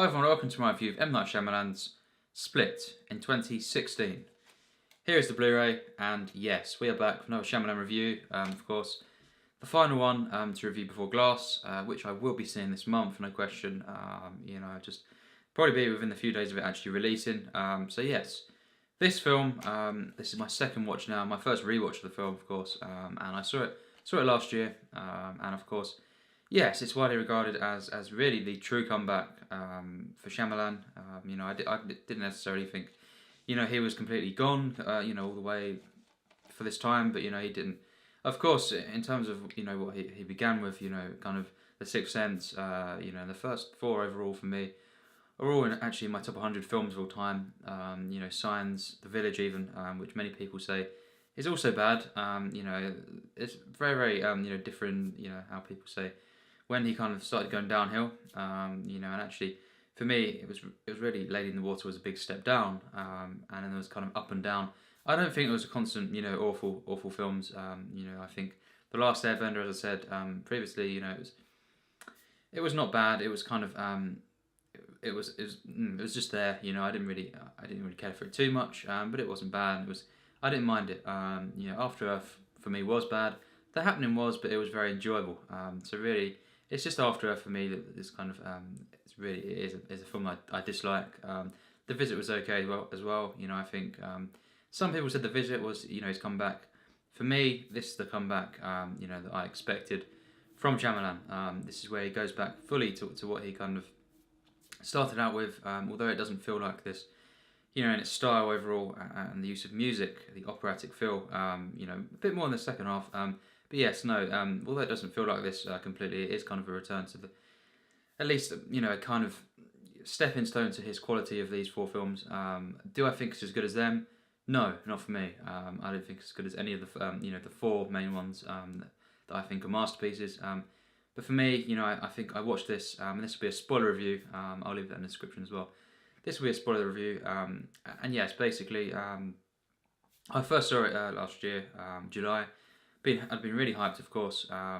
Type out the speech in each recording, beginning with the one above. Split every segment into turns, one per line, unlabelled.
Hi everyone, welcome to my review of M. Night Shyamalan's Split in 2016. Here is the Blu-ray, and yes, we are back with another Shyamalan review, of course. The final one to review before Glass, which I will be seeing this month, no question. Just probably be within a few days of it actually releasing. So yes, this film, this is my second watch now, my first rewatch of the film, of course, and I saw it last year, and of course, yes, it's widely regarded as really the true comeback for Shyamalan. I didn't necessarily think, he was completely gone, all the way for this time, but, he didn't. Of course, in terms of, what he began with, kind of The Sixth Sense, the first four overall for me are all actually in my top 100 films of all time. Signs, The Village even, which many people say is also bad. It's very, very, different, how people say when he kind of started going downhill, and actually for me it was really Lady in the Water was a big step down, and then there was kind of up and down. I don't think it was a constant, awful films. I think The Last Airbender, as I said previously, it was not bad. It was kind of it was just there. I didn't really care for it too much, but it wasn't bad. I didn't mind it. After Earth for me was bad. The Happening was, but it was very enjoyable. So really, it's just After Earth for me that this kind of it is a film I dislike. The Visit was okay as well. I think some people said The Visit was his comeback. For me, this is the comeback that I expected from Shyamalan. This is where he goes back fully to what he kind of started out with, although it doesn't feel like this. In its style overall and the use of music, the operatic feel, a bit more in the second half. But yes, no, although it doesn't feel like this completely, it is kind of a return to at least, a kind of stepping stone to his quality of these four films. Do I think it's as good as them? No, not for me. I don't think it's as good as any of the, the four main ones that I think are masterpieces. But for me, I think I watched this, and this will be a spoiler review. I'll leave that in the description as well. This will be a spoiler review, and yes, basically, I first saw it last year, July. I'd been really hyped, of course. I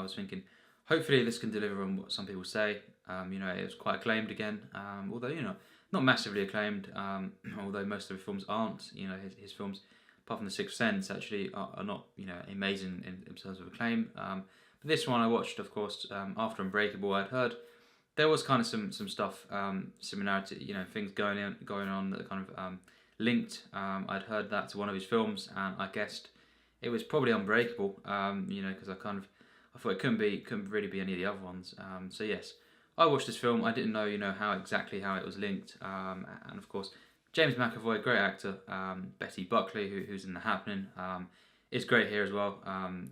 was thinking, hopefully this can deliver on what some people say. It was quite acclaimed again, although not massively acclaimed. Although most of the films aren't. His films, apart from The Sixth Sense, actually are not amazing in terms of acclaim. But this one I watched, of course, after Unbreakable. I'd heard there was kind of some stuff, similarity, things going on that kind of linked. I'd heard that to one of his films, and I guessed it was probably Unbreakable, because I thought it couldn't really be any of the other ones. So yes, I watched this film. I didn't know, how it was linked. And of course, James McAvoy, great actor. Betty Buckley, who's in The Happening, is great here as well.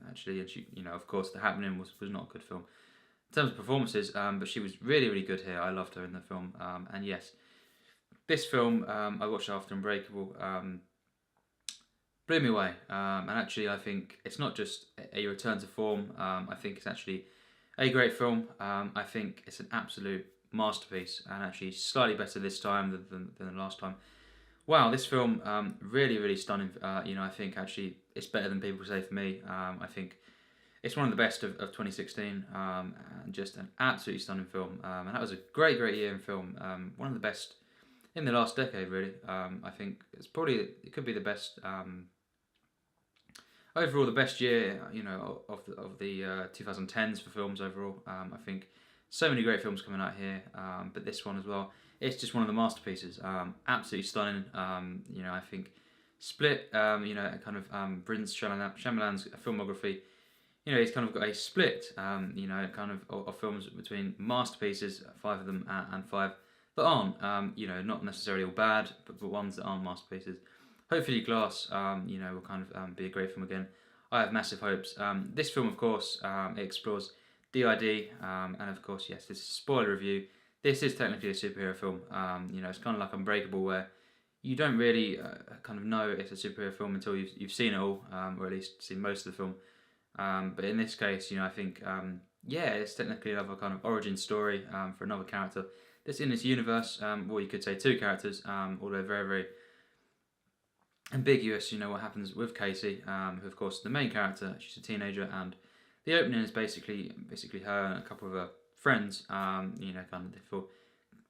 Actually, and she, of course, The Happening was not a good film in terms of performances, but she was really, really good here. I loved her in the film. And yes, this film I watched after Unbreakable. Blew me away, and actually I think it's not just a return to form. I think it's actually a great film. I think it's an absolute masterpiece, and actually slightly better this time than the last time. Wow, this film really, really stunning. I think actually it's better than people say for me. I think it's one of the best of 2016, and just an absolutely stunning film. And that was a great year in film. One of the best in the last decade, really. I think it could be the best. Overall, the best year, of the 2010s for films overall. I think so many great films coming out here, but this one as well. It's just one of the masterpieces. Absolutely stunning. I think Split, kind of brings Shyamalan's filmography. He's kind of got a split, kind of films between masterpieces, 5 of them, and 5 that aren't. Not necessarily all bad, but ones that aren't masterpieces. Hopefully Glass, will kind of be a great film again. I have massive hopes. This film, of course, it explores DID, and of course, yes, this is a spoiler review. This is technically a superhero film. It's kind of like Unbreakable, where you don't really kind of know it's a superhero film until you've seen it all, or at least seen most of the film. But in this case, I think, it's technically another kind of origin story for another character that's in this universe. Or you could say 2 characters, although very, very ambiguous, what happens with Casey, who of course is the main character. She's a teenager, and the opening is basically her and a couple of her friends, kind of they feel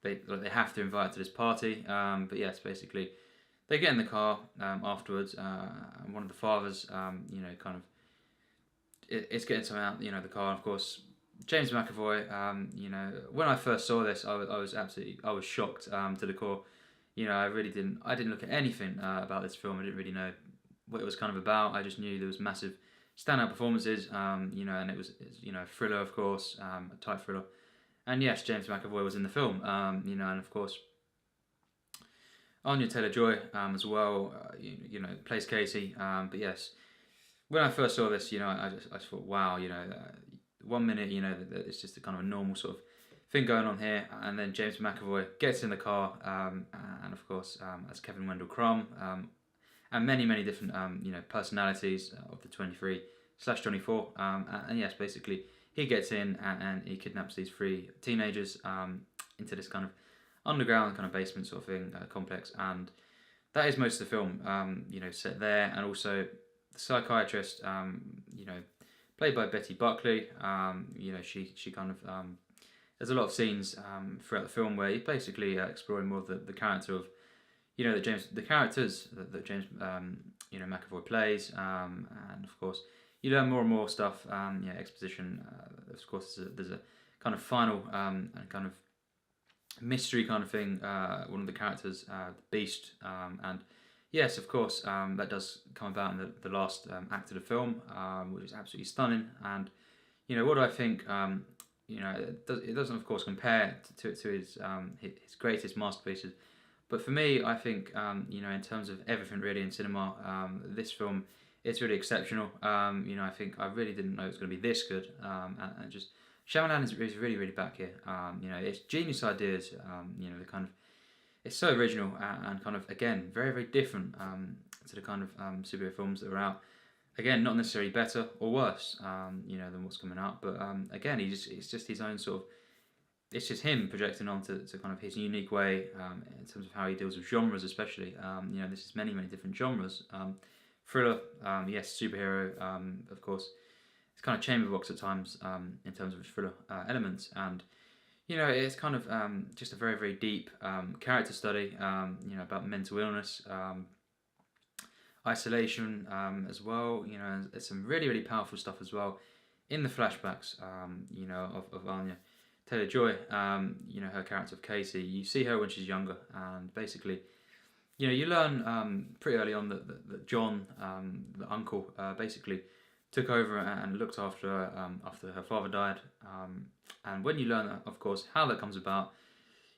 they have to invite her to this party. But yes, basically they get in the car afterwards. And one of the fathers, you know, kind of it's getting something out, you know, the car. And of course, James McAvoy. You know, when I first saw this, I was shocked to the core. You know, I didn't look at anything about this film. I didn't really know what it was kind of about. I just knew there was massive standout performances. You know, and it's, you know, a thriller, of course, a tight thriller. And yes, James McAvoy was in the film. You know, and of course, Anya Taylor-Joy as well. You know, plays Casey. But yes, when I first saw this, you know, I just thought, wow, you know, 1 minute, you know, it's just a kind of a normal sort of thing going on here, and then James McAvoy gets in the car, and of course, as Kevin Wendell Crumb, and many different, you know, personalities of the 23/24, and yes, basically, he gets in and he kidnaps these 3 teenagers into this kind of underground kind of basement sort of thing, complex, and that is most of the film, you know, set there, and also the psychiatrist, you know, played by Buckley. You know, she kind of there's a lot of scenes throughout the film where you're basically exploring more of the character of, you know, the characters that James you know, McAvoy plays, and of course you learn more and more stuff. Yeah, exposition. Of course, there's a kind of final and kind of mystery kind of thing. One of the characters, the Beast, and yes, of course, that does come about in the last act of the film, which is absolutely stunning. And you know, what do I think? You know, it doesn't, of course, compare to his greatest masterpieces. But for me, I think, you know, in terms of everything really in cinema, this film, it's really exceptional. You know, I really didn't know it was going to be this good. And just Shyamalan is really back here. You know, it's genius ideas. You know, the kind of, it's so original and kind of, again, very different to the kind of superhero films that are out. Again, not necessarily better or worse, you know, than what's coming out, but again, it's just his own sort of, it's just him projecting onto kind of his unique way in terms of how he deals with genres, especially. You know, this is many different genres. Thriller, yes, superhero, of course. It's kind of chamber box at times in terms of its thriller elements, and you know, it's kind of just a very deep character study. You know, about mental illness. Isolation as well, you know, there's some really powerful stuff as well in the flashbacks, you know, of Anya Taylor-Joy, you know, her character of Casey. You see her when she's younger, and basically, you know, you learn pretty early on that John, the uncle, basically took over and looked after her after her father died, and when you learn, of course, how that comes about,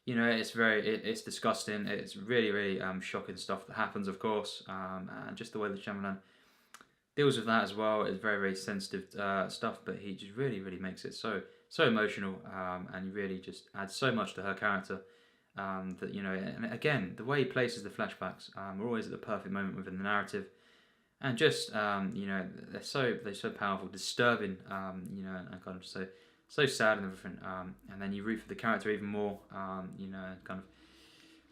you know, it's disgusting. It's really shocking stuff that happens, of course, and just the way that Shyamalan deals with that as well is very sensitive stuff. But he just really makes it so emotional, and he really just adds so much to her character. That, you know, and again, the way he places the flashbacks are always at the perfect moment within the narrative, and just you know, they're so powerful, disturbing, you know, and kind of so sad and everything, and then you root for the character even more, you know, kind of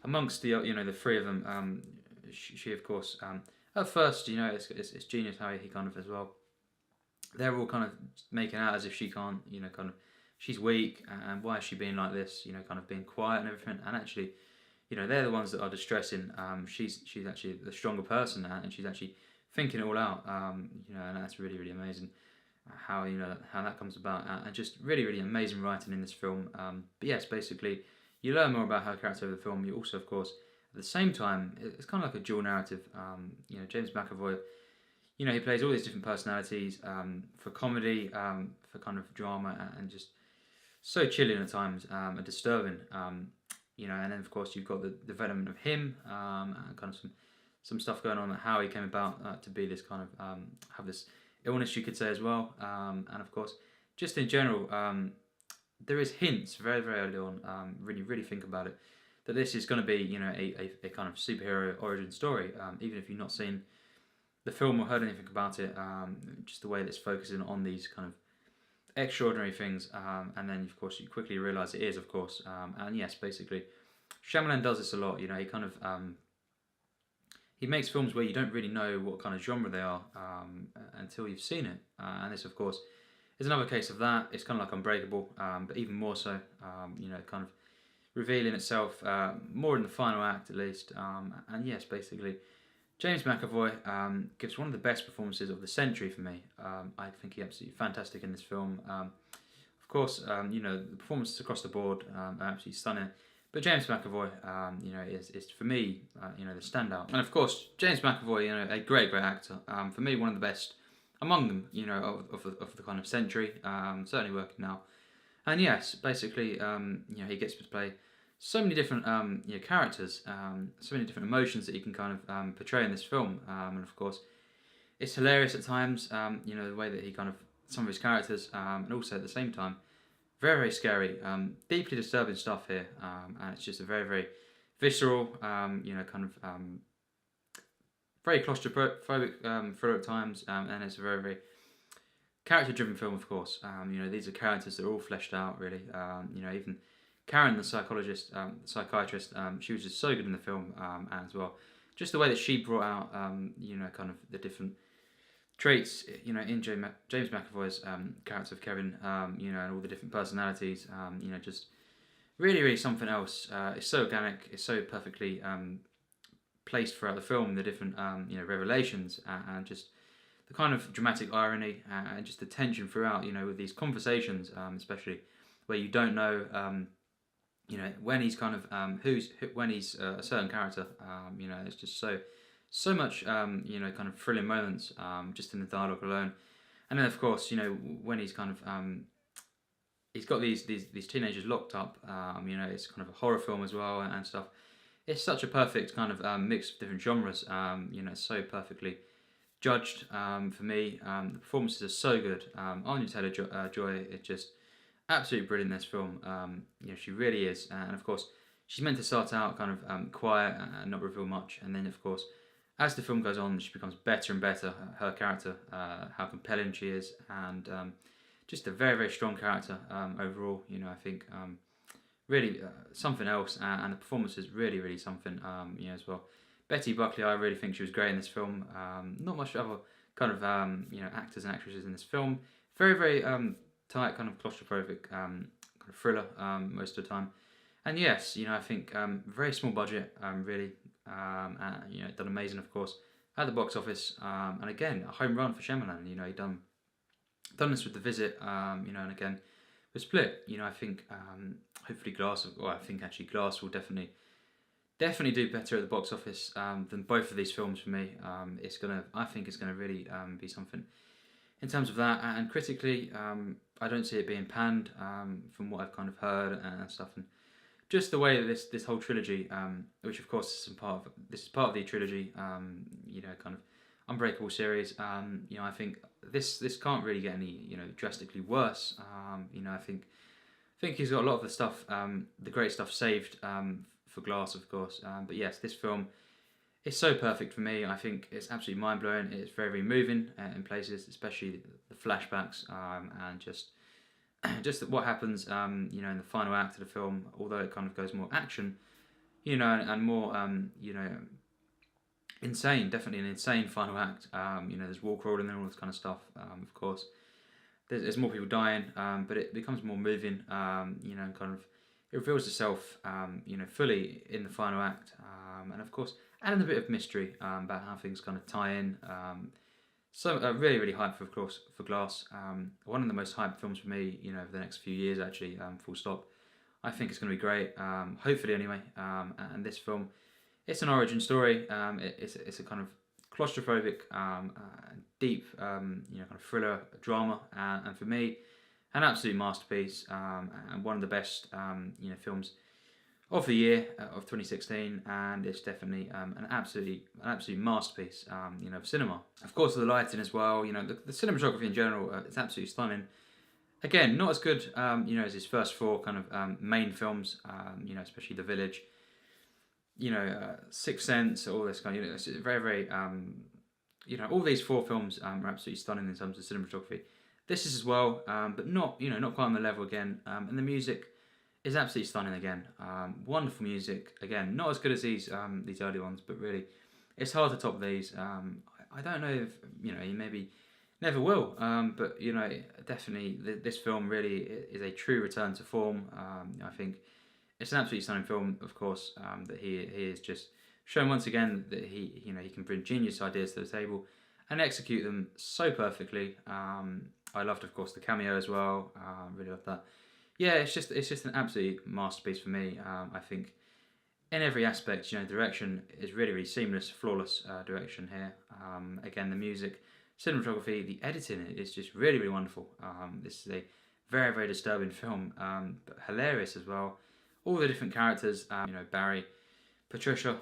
amongst the, you know, the 3 of them. She of course, at first, you know, it's genius how he kind of as well. They're all kind of making out as if she can't, you know, kind of she's weak, and why is she being like this? You know, kind of being quiet and everything. And actually, you know, they're the ones that are distressing. She's actually the stronger person, and she's actually thinking it all out. You know, and that's really amazing. How, you know, how that comes about, and just really amazing writing in this film. But yes, basically, you learn more about her character over the film. You also, of course, at the same time, it's kind of like a dual narrative. You know, James McAvoy, you know, he plays all these different personalities for comedy, for kind of drama, and just so chilling at times and disturbing. You know, and then of course you've got the development of him and kind of some stuff going on, how he came about to be this kind of have this illness, you could say, as well, and of course, just in general, there is hints very early on, really think about it, that this is going to be, you know, a kind of superhero origin story, even if you've not seen the film or heard anything about it, just the way that it's focusing on these kind of extraordinary things, and then of course you quickly realise it is, of course, and yes, basically, Shyamalan does this a lot, you know, he kind of he makes films where you don't really know what kind of genre they are until you've seen it. And this, of course, is another case of that. It's kind of like Unbreakable, but even more so. You know, kind of revealing itself more in the final act at least. And yes, basically, James McAvoy gives one of the best performances of the century for me. I think he's absolutely fantastic in this film. Of course, the performances across the board are absolutely stunning. But James McAvoy, is for me, the standout. And of course, James McAvoy, a great actor. For me, one of the best among them, of the kind of century. Certainly working now. And yes, basically, he gets to play so many different characters, so many different emotions that he can kind of portray in this film. And of course, it's hilarious at times, the way that he kind of, some of his characters, and also at the same time, very, very scary, deeply disturbing stuff here. And it's just a very, very visceral, very claustrophobic thriller at times, and it's a very, very character-driven film, of course. These are characters that are all fleshed out, really. Even Karen, the psychiatrist, she was just so good in the film, and as well, just the way that she brought out, kind of the different traits, in James McAvoy's character of Kevin, and all the different personalities, just really, really something else. It's so organic, it's so perfectly placed throughout the film, the different, revelations, and just the kind of dramatic irony, and just the tension throughout, with these conversations, especially where you don't know, when he's kind of when he's a certain character. It's just so much kind of thrilling moments, just in the dialogue alone. And then of course, when he's kind of he's got these teenagers locked up. It's kind of a horror film as well, and stuff. It's such a perfect kind of mix of different genres. It's so perfectly judged, for me. The performances are so good. Anya Taylor-Joy is just absolutely brilliant in this film. She really is. And of course, she's meant to start out kind of quiet and not reveal much. And then, of course, as the film goes on, she becomes better and better. Her character, how compelling she is, and just a very, very strong character overall. I think really something else. And the performance is really, really something, as well. Betty Buckley, I really think she was great in this film. Not much other kind of actors and actresses in this film. Very, very tight, kind of claustrophobic kind of thriller most of the time. And yes, I think very small budget, really. Done amazing, of course, at the box office. And again, a home run for Shyamalan. He done this with The Visit. And again with Split. I think hopefully Glass. I think actually Glass will definitely do better at the box office than both of these films for me. I think it's gonna really be something in terms of that, and critically, I don't see it being panned from what I've kind of heard and stuff, and just the way that this whole trilogy, which of course is part of the trilogy, kind of Unbreakable series. I think this can't really get any drastically worse. I think he's got a lot of the stuff, the great stuff saved for Glass, of course. But yes, this film is so perfect for me. I think it's absolutely mind-blowing. It's very, very moving in places, especially the flashbacks, and just what happens, in the final act of the film. Although it kind of goes more action, and more, insane. Definitely an insane final act. There's wall crawling and all this kind of stuff. Of course, there's more people dying, but it becomes more moving. And kind of it reveals itself, fully in the final act, and of course, adding a bit of mystery about how things kind of tie in. So really, really hyped, of course, for Glass. One of the most hyped films for me, over the next few years, actually. Full stop. I think it's going to be great. Hopefully, anyway. And this film, it's an origin story. It's a kind of claustrophobic, deep, kind of thriller drama, and for me, an absolute masterpiece, and one of the best, films of the year of 2016, and it's definitely an absolute masterpiece, of cinema. Of course, the lighting as well. The cinematography in general, it's absolutely stunning. Again, not as good, as his first four kind of main films. Especially The Village. Sixth Sense, all this kind of. It's very, very. All these four films are absolutely stunning in terms of cinematography. This is as well, but not quite on the level again. And the music is absolutely stunning again. Wonderful music again, not as good as these early ones, but really, it's hard to top these. I don't know if he maybe never will, but definitely this film really is a true return to form. I think it's an absolutely stunning film, of course. That he is just shown once again that he can bring genius ideas to the table and execute them so perfectly. I loved, of course, the cameo as well. Really loved that. Yeah, it's just an absolute masterpiece for me. I think in every aspect, direction is really seamless, flawless direction here. Again, the music, cinematography, the editing is just really wonderful. This is a very disturbing film, but hilarious as well. All the different characters, Barry, Patricia,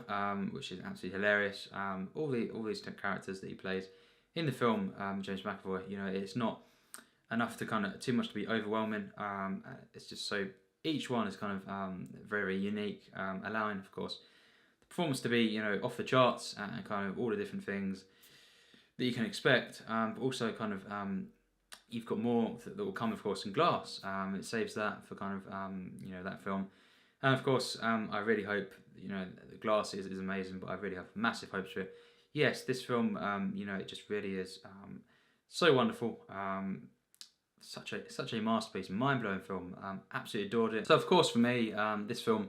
which is absolutely hilarious. All these characters that he plays in the film, James McAvoy. It's not enough to too much to be overwhelming. It's just so each one is very unique, allowing, of course, the performance to be off the charts and kind of all the different things that you can expect. But also you've got more that will come, of course, in Glass. It saves that for that film. And of course, I really hope, the Glass is amazing, but I really have massive hopes for it. Yes, this film, it just really is so wonderful. Such a masterpiece, mind-blowing film. Absolutely adored it. So of course for me, this film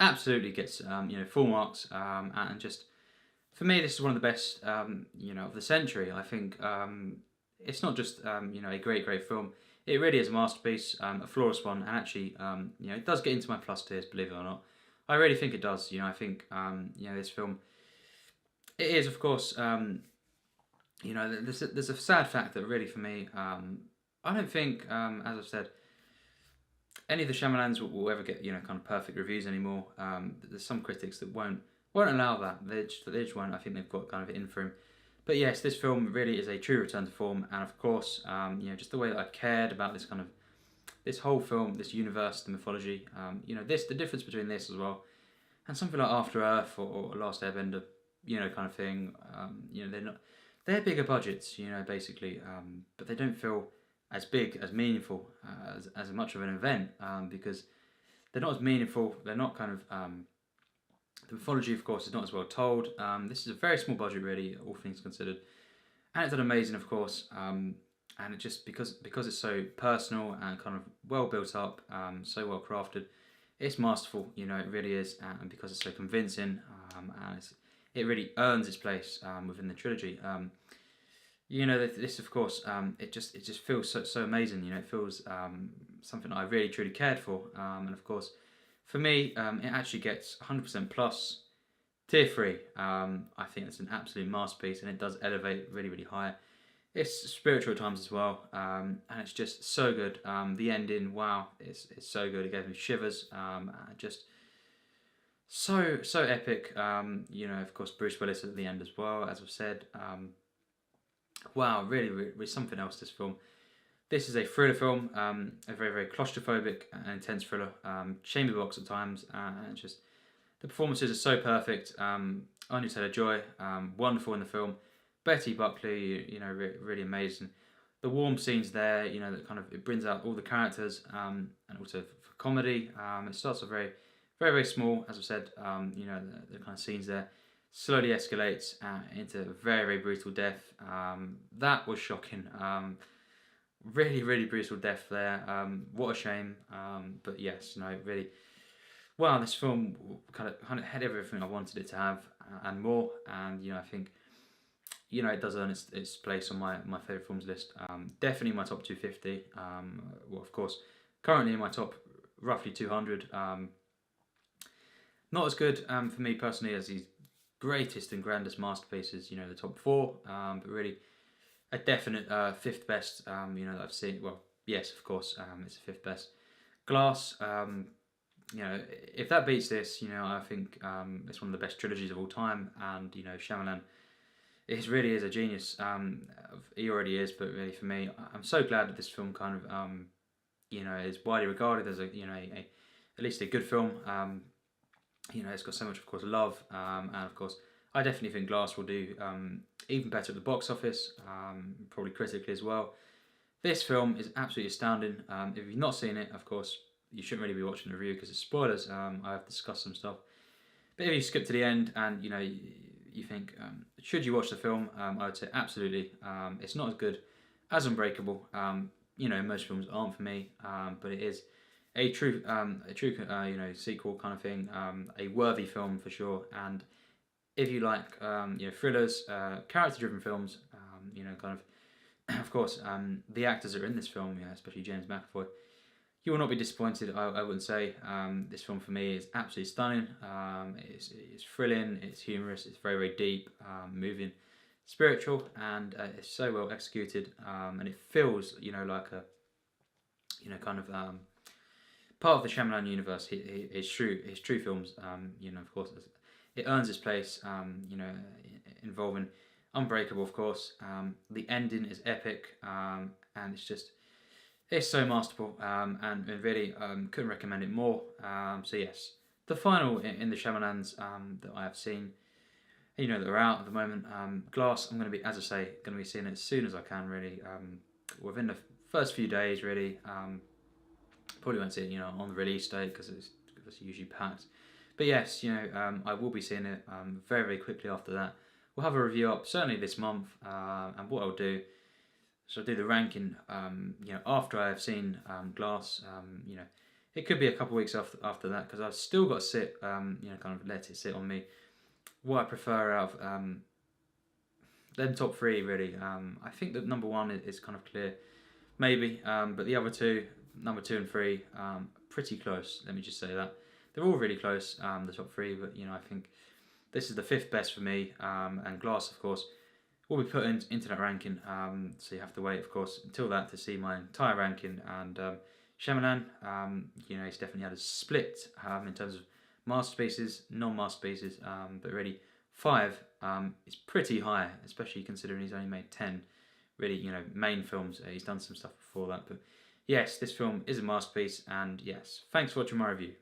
absolutely gets full marks. And just for me, this is one of the best of the century. I think it's not just a great film. It really is a masterpiece, a flawless one, and actually it does get into my plus tiers, believe it or not. I really think it does. I think this film, it is, of course, there's a sad fact that really for me, I don't think, as I've said, any of the Shyamalans will ever get perfect reviews anymore. There's some critics that won't allow that. They just won't. I think they've got it in for him. But yes, this film really is a true return to form, and of course, just the way that I've cared about this whole film, this universe, the mythology. The difference between this as well, and something like After Earth or Last Airbender, kind of thing. They're bigger budgets, basically, but they don't feel as big, as meaningful, as much of an event, because they're not as meaningful. They're not the mythology, of course, is not as well told. This is a very small budget, really, all things considered, and it's done amazing, of course. And it just because it's so personal and well built up, so well crafted, it's masterful. It really is, and because it's so convincing, and it really earns its place within the trilogy. This, of course, it just feels so amazing. It feels something I really truly cared for, and of course, for me, it actually gets 100% plus, tier 3. I think it's an absolute masterpiece, and it does elevate really high. It's spiritual at times as well, and it's just so good. The ending, wow, it's so good. It gave me shivers. Just so epic. Of course, Bruce Willis at the end as well, as I've said. Wow, really something else, this film. This is a thriller film, a very claustrophobic and intense thriller, chamber box at times, and just the performances are so perfect. Anya Taylor-Joy, wonderful in the film. Betty Buckley, really amazing. The warm scenes there, that it brings out all the characters, and also for comedy. It starts off very small, as I've said. The scenes there slowly escalates into a very brutal death. That was shocking. Really brutal death there. What a shame. But yes, really. Wow, this film kind of had everything I wanted it to have and more. And I think it does earn its place on my favourite films list. Definitely my top 250. Well, of course, currently in my top roughly 200. Not as good for me personally as his greatest and grandest masterpieces. The top 4. But really, a definite 5th best, that I've seen. Well, yes, of course, it's the 5th best. Glass, if that beats this, I think it's one of the best trilogies of all time. And, Shyamalan, it really is a genius. He already is, but really for me, I'm so glad that this film is widely regarded as at least a good film. It's got so much, of course, love, and of course, I definitely think Glass will do even better at the box office, probably critically as well. This film is absolutely astounding. If you've not seen it, of course, you shouldn't really be watching the review because it's spoilers. I've discussed some stuff. But if you skip to the end and, you think, should you watch the film? I would say absolutely. It's not as good as Unbreakable. Most films aren't for me, but it is you know, sequel kind of thing, a worthy film for sure. And if you like, you know, thrillers, character-driven films, you know, kind of, of course, the actors that are in this film, yeah, especially James McAvoy, you will not be disappointed. I wouldn't say. This film for me is absolutely stunning. It's thrilling. It's humorous. It's very very deep, moving, spiritual, and it's so well executed. And it feels, you know, like a, you know, kind of part of the Shyamalan universe. His true films. You know, of course, it earns its place. You know, involving Unbreakable, of course. The ending is epic, and it's so masterful, and really couldn't recommend it more. So yes, the final in the Shyamalans that I have seen, you know, that are out at the moment. Glass, I'm going to be, as I say, going to be seeing it as soon as I can. Really, within the first few days. Really, probably won't see it, you know, on the release date because it's usually packed. But yes, you know, I will be seeing it very very quickly after that. We'll have a review up certainly this month, and what I'll do. So I do the ranking, you know, after I have seen Glass. You know, it could be a couple of weeks after that because I've still got to sit, you know, kind of let it sit on me. What I prefer out of them top three, really. I think that number one is kind of clear, maybe, but the other two, number two and three, pretty close. Let me just say that they're all really close, the top three. But you know, I think this is the fifth best for me, and Glass, of course, will be put into that ranking. So you have to wait, of course, until that to see my entire ranking. And Shyamalan, you know, he's definitely had a split in terms of masterpieces, non-masterpieces, but really 5 is pretty high, especially considering he's only made 10 really, you know, main films. He's done some stuff before that, but yes, this film is a masterpiece. And yes, thanks for watching my review.